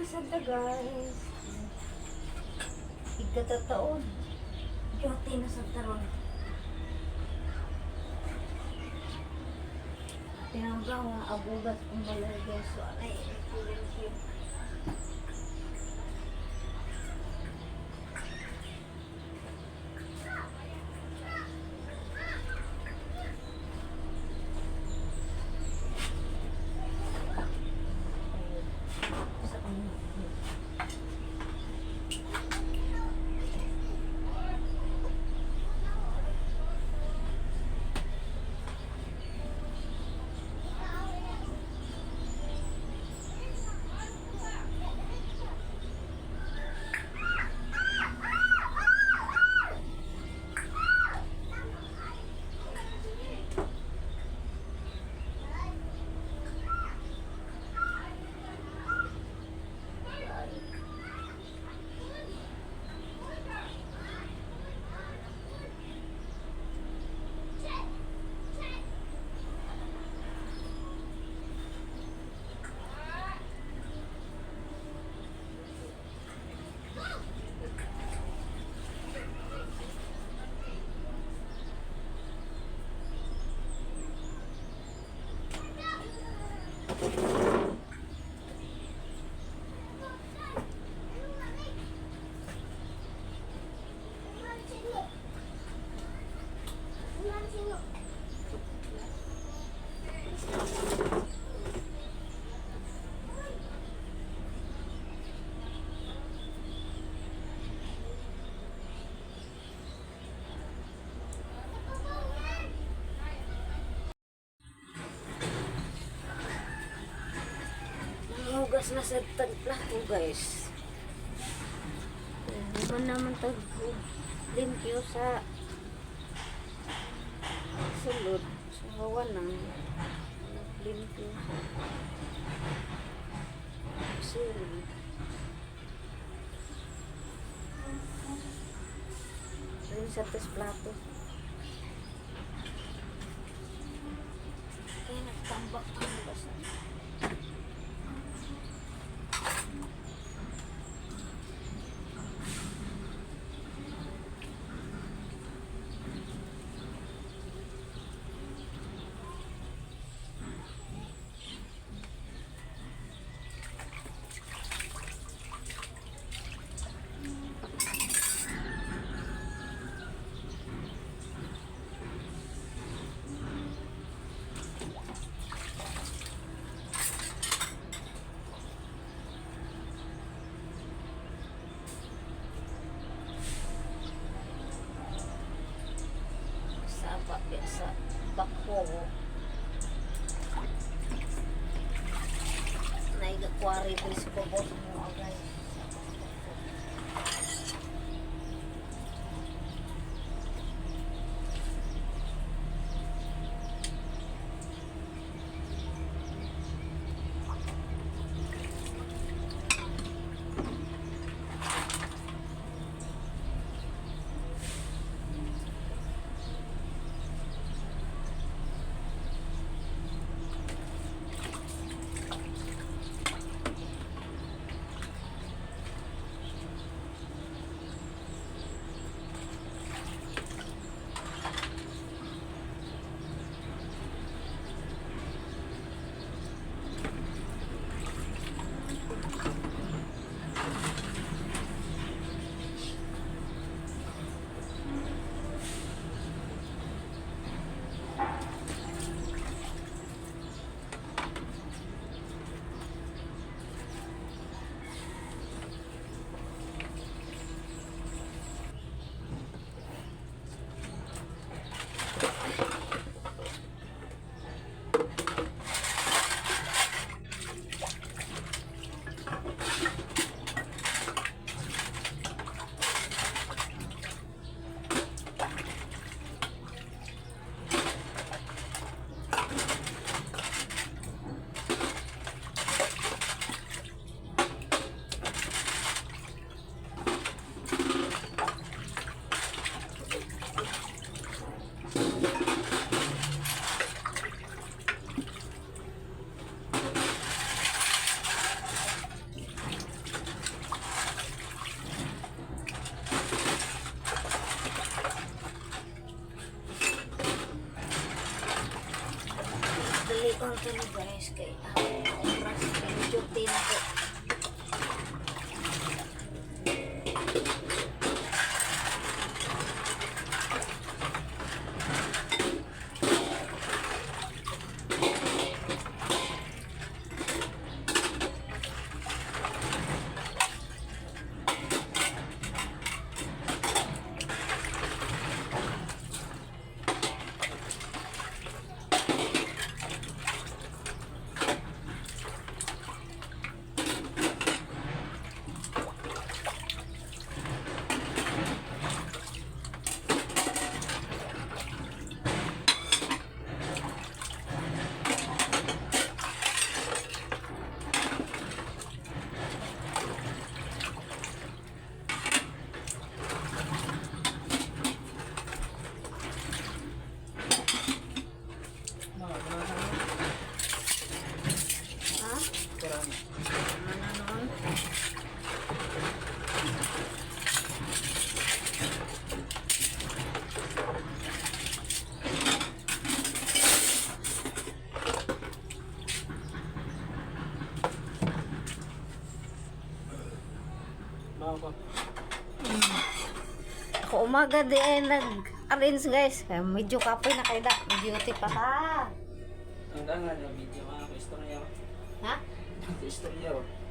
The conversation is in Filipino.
na sa guys. Igkatataon. Duty na sa taron. Tinanggaw nga abugat kong balay guys. So, anay, thank you. Hugas na sa tagplato guys. Naman naman limpyo sa sulod. Sa hawa ng limpyo sa sulod. Rin sa plato. Kaya nagtambak ang basan. Sa bakho naigakwari po sa pobos mo guys. Lion to na guys kay oras duty na ko. Ha? Mana noon? Ako umaga di ay nag-arrange guys. Kaya medyo kapoy na kayo da. Duty pa ta. Ang dangan yung video mga istorya. Ha? Istorya.